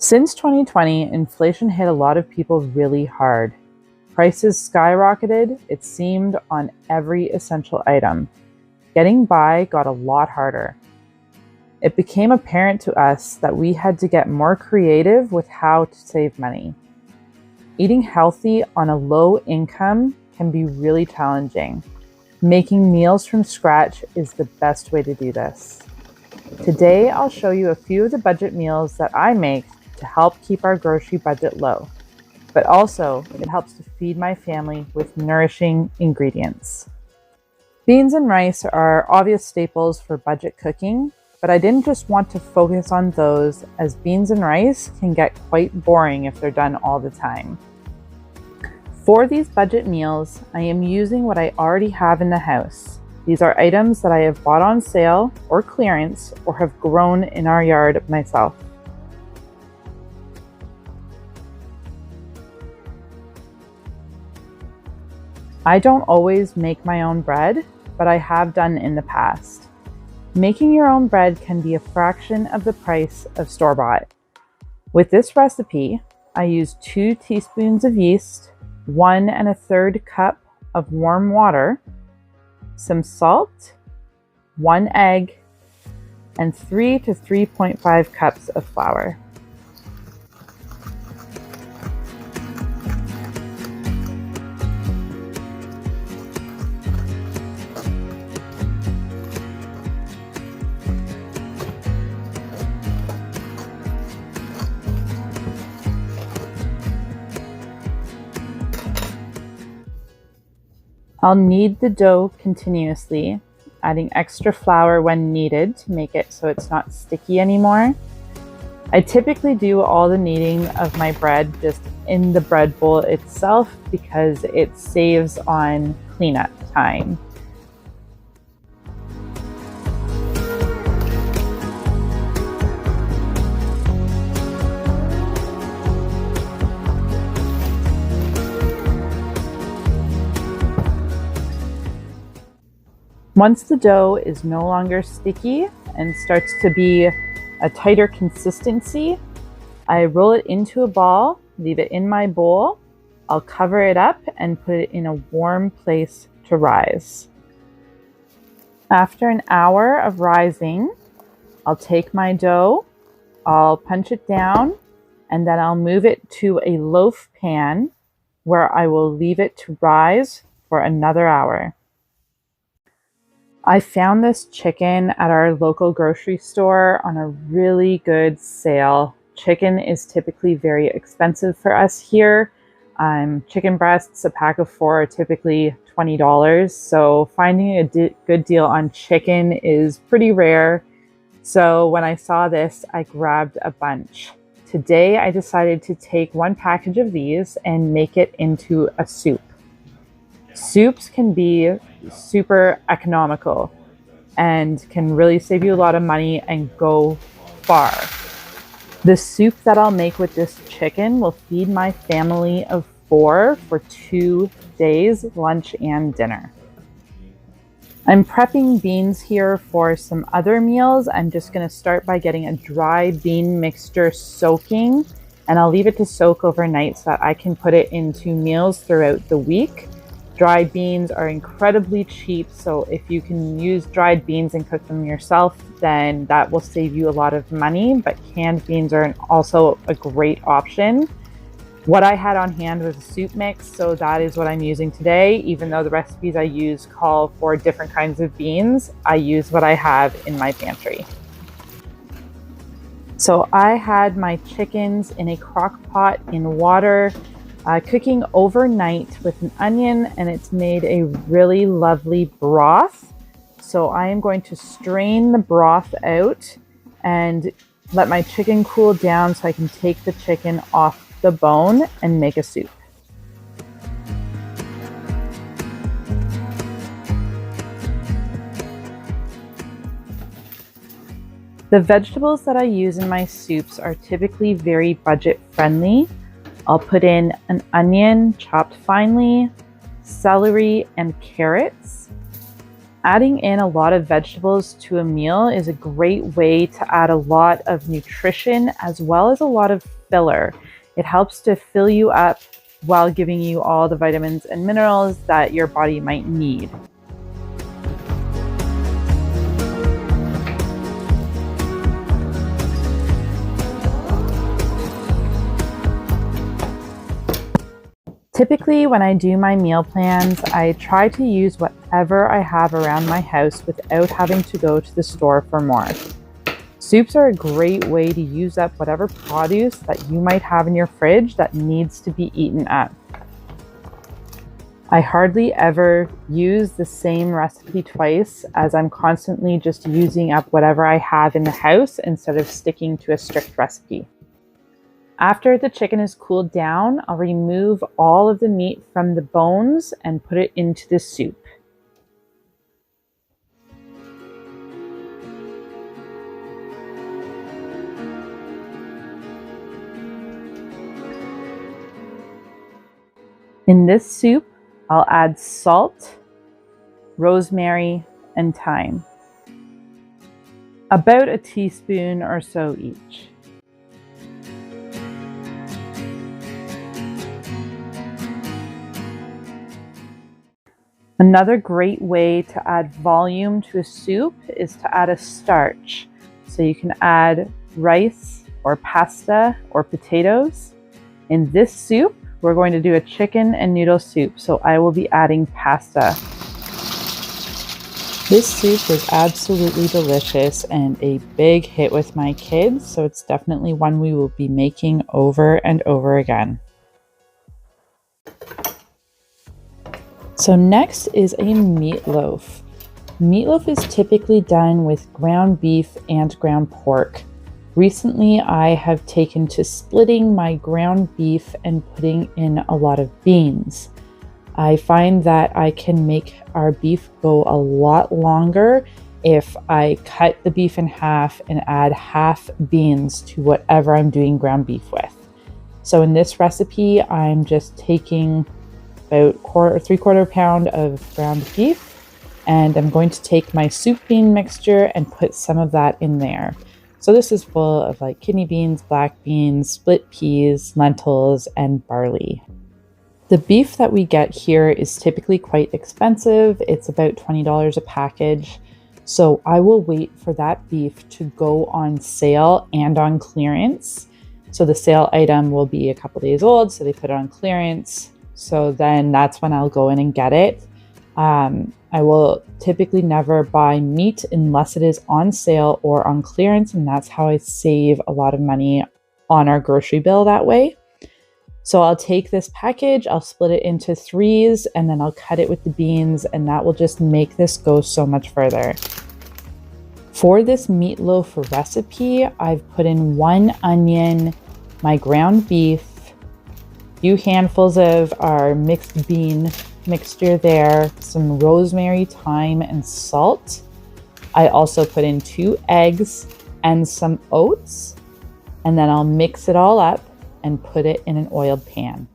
Since 2020, inflation hit a lot of people really hard. Prices skyrocketed, it seemed, on every essential item. Getting by got a lot harder. It became apparent to us that we had to get more creative with how to save money. Eating healthy on a low income can be really challenging. Making meals from scratch is the best way to do this. Today, I'll show you a few of the budget meals that I make to help keep our grocery budget low, but also it helps to feed my family with nourishing ingredients. Beans and rice are obvious staples for budget cooking, but I didn't just want to focus on those, as beans and rice can get quite boring if they're done all the time. For these budget meals, I am using what I already have in the house. These are items that I have bought on sale or clearance or have grown in our yard myself. I don't always make my own bread, but I have done in the past. Making your own bread can be a fraction of the price of store-bought. With this recipe, I use 2 teaspoons of yeast, 1 1/3 cup of warm water, some salt, 1 egg, and 3 to 3.5 cups of flour. I'll knead the dough continuously, adding extra flour when needed to make it so it's not sticky anymore. I typically do all the kneading of my bread just in the bread bowl itself because it saves on cleanup time. Once the dough is no longer sticky and starts to be a tighter consistency, I roll it into a ball, leave it in my bowl. I'll cover it up and put it in a warm place to rise. After an hour of rising, I'll take my dough, I'll punch it down, and then I'll move it to a loaf pan where I will leave it to rise for another hour. I found this chicken at our local grocery store on a really good sale. Chicken is typically very expensive for us here. Chicken breasts, a pack of 4, are typically $20. So finding a good deal on chicken is pretty rare. So when I saw this, I grabbed a bunch. Today, I decided to take 1 package of these and make it into a soup. Soups can be super economical and can really save you a lot of money and go far. The soup that I'll make with this chicken will feed my family of 4 for 2 days, lunch and dinner. I'm prepping beans here for some other meals. I'm just going to start by getting a dry bean mixture soaking, and I'll leave it to soak overnight so that I can put it into meals throughout the week. Dried beans are incredibly cheap, so if you can use dried beans and cook them yourself, then that will save you a lot of money, but canned beans are also a great option. What I had on hand was a soup mix, so that is what I'm using today. Even though the recipes I use call for different kinds of beans, I use what I have in my pantry. So I had my chickens in a crock pot in water, cooking overnight with an onion, and it's made a really lovely broth. So I am going to strain the broth out and let my chicken cool down so I can take the chicken off the bone and make a soup. The vegetables that I use in my soups are typically very budget friendly. I'll put in an onion chopped finely, celery and carrots. Adding in a lot of vegetables to a meal is a great way to add a lot of nutrition as well as a lot of filler. It helps to fill you up while giving you all the vitamins and minerals that your body might need. Typically, when I do my meal plans, I try to use whatever I have around my house without having to go to the store for more. Soups are a great way to use up whatever produce that you might have in your fridge that needs to be eaten up. I hardly ever use the same recipe twice, as I'm constantly just using up whatever I have in the house instead of sticking to a strict recipe. After the chicken is cooled down, I'll remove all of the meat from the bones and put it into the soup. In this soup, I'll add salt, rosemary, and thyme. About a teaspoon or so each. Another great way to add volume to a soup is to add a starch. So you can add rice or pasta or potatoes. In this soup, we're going to do a chicken and noodle soup, so I will be adding pasta. This soup is absolutely delicious and a big hit with my kids, so it's definitely one we will be making over and over again. So next is a meatloaf. Meatloaf is typically done with ground beef and ground pork. Recently, I have taken to splitting my ground beef and putting in a lot of beans. I find that I can make our beef go a lot longer if I cut the beef in half and add half beans to whatever I'm doing ground beef with. So in this recipe, I'm just taking about 3/4 pound of ground beef, and I'm going to take my soup bean mixture and put some of that in there. So this is full of like kidney beans, black beans, split peas, lentils, and barley. The beef that we get here is typically quite expensive. It's about $20 a package. So I will wait for that beef to go on sale and on clearance. So the sale item will be a couple days old, so they put it on clearance. So then that's when I'll go in and get it. I will typically never buy meat unless it is on sale or on clearance, and that's how I save a lot of money on our grocery bill that way. So I'll take this package, I'll split it into threes, and then I'll cut it with the beans, and that will just make this go so much further. For this meatloaf recipe, I've put in 1 onion, my ground beef, few handfuls of our mixed bean mixture there, some rosemary, thyme, and salt. I also put in 2 eggs and some oats, and then I'll mix it all up and put it in an oiled pan.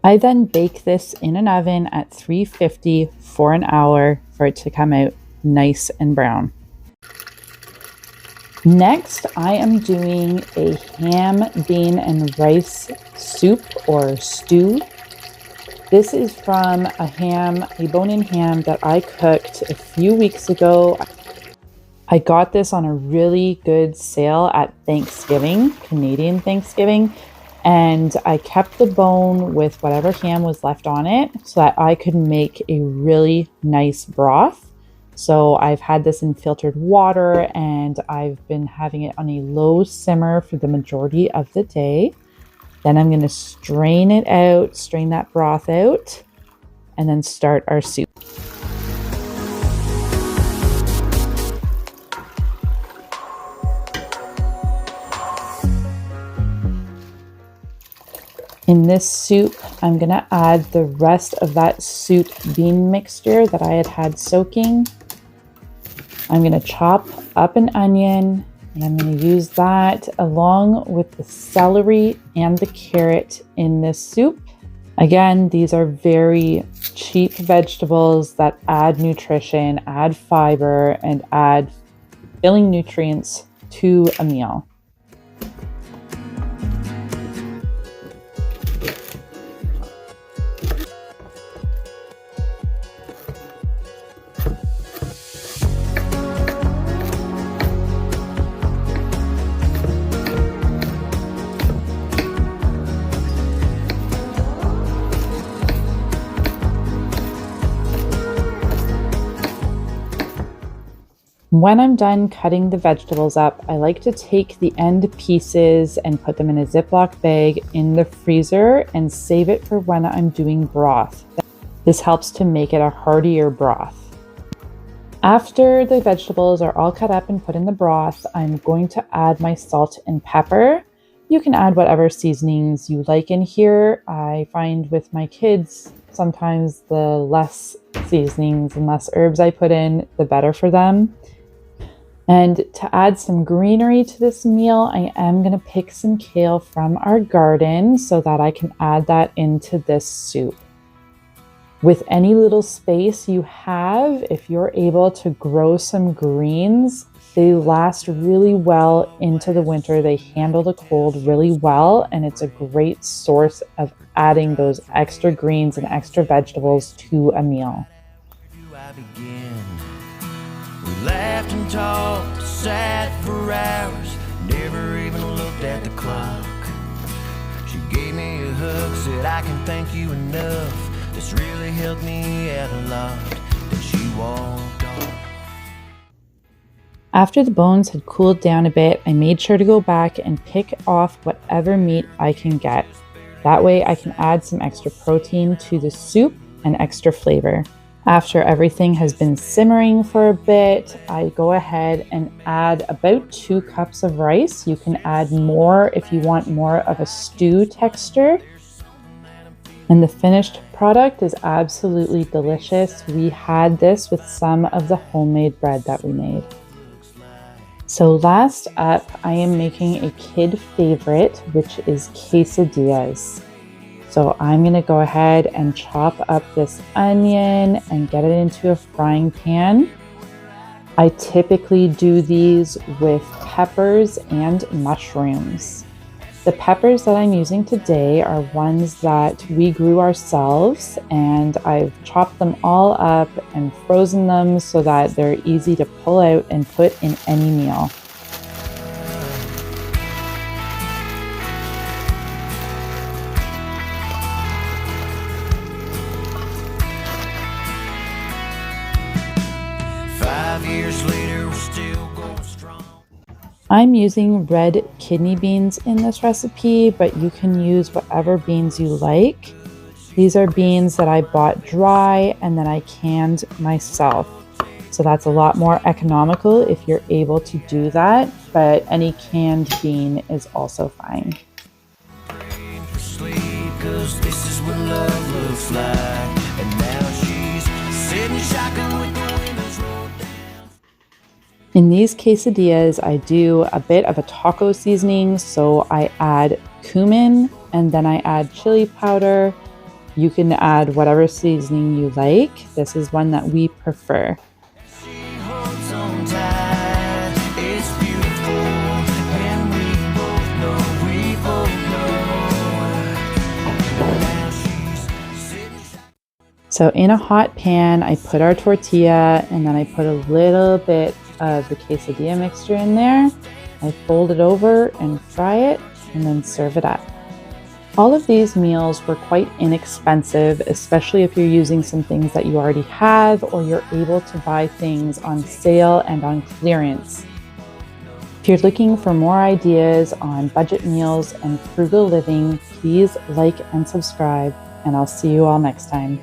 I then bake this in an oven at 350 for an hour for it to come out nice and brown. Next, I am doing a ham, bean, and rice soup or stew. This is from a bone-in ham that I cooked a few weeks ago. I got this on a really good sale at Thanksgiving, Canadian Thanksgiving. And I kept the bone with whatever ham was left on it so that I could make a really nice broth. So I've had this in filtered water and I've been having it on a low simmer for the majority of the day. Then I'm going to strain it out, strain that broth out, and then start our soup. In this soup, I'm going to add the rest of that soup bean mixture that I had soaking. I'm going to chop up an onion, and I'm going to use that along with the celery and the carrot in this soup. Again, these are very cheap vegetables that add nutrition, add fiber, and add filling nutrients to a meal. When I'm done cutting the vegetables up, I like to take the end pieces and put them in a Ziploc bag in the freezer and save it for when I'm doing broth. This helps to make it a heartier broth. After the vegetables are all cut up and put in the broth, I'm going to add my salt and pepper. You can add whatever seasonings you like in here. I find with my kids, sometimes the less seasonings and less herbs I put in, the better for them. And to add some greenery to this meal, I am going to pick some kale from our garden so that I can add that into this soup. With any little space you have, if you're able to grow some greens, they last really well into the winter. They handle the cold really well, and it's a great source of adding those extra greens and extra vegetables to a meal. We laughed and talked, sat for hours, never even looked at the clock. She gave me a hug, said I can thank you enough. This really helped me out a lot. Then she walked off. After the bones had cooled down a bit, I made sure to go back and pick off whatever meat I can get. That way I can add some extra protein to the soup and extra flavor. After everything has been simmering for a bit, I go ahead and add about 2 cups of rice. You can add more if you want more of a stew texture. And the finished product is absolutely delicious. We had this with some of the homemade bread that we made. So last up, I am making a kid favorite, which is quesadillas. So I'm going to go ahead and chop up this onion and get it into a frying pan. I typically do these with peppers and mushrooms. The peppers that I'm using today are ones that we grew ourselves, and I've chopped them all up and frozen them so that they're easy to pull out and put in any meal. Years later, we're still going strong. I'm using red kidney beans in this recipe, but you can use whatever beans you like. These are beans that I bought dry and then I canned myself. So that's a lot more economical if you're able to do that, but any canned bean is also fine. Praying for sleep, 'cause this is what love looks like. And now she's sitting shotgun with the windows rolled down. In these quesadillas, I do a bit of a taco seasoning, so I add cumin and then I add chili powder. You can add whatever seasoning you like. This is one that we prefer. She holds on tight, it's beautiful, and we both know. Now she's sitting. So in a hot pan, I put our tortilla and then I put a little bit of the quesadilla mixture in there. I fold it over and fry it and then serve it up. All of these meals were quite inexpensive, especially if you're using some things that you already have or you're able to buy things on sale and on clearance. If you're looking for more ideas on budget meals and frugal living, please like and subscribe, and I'll see you all next time.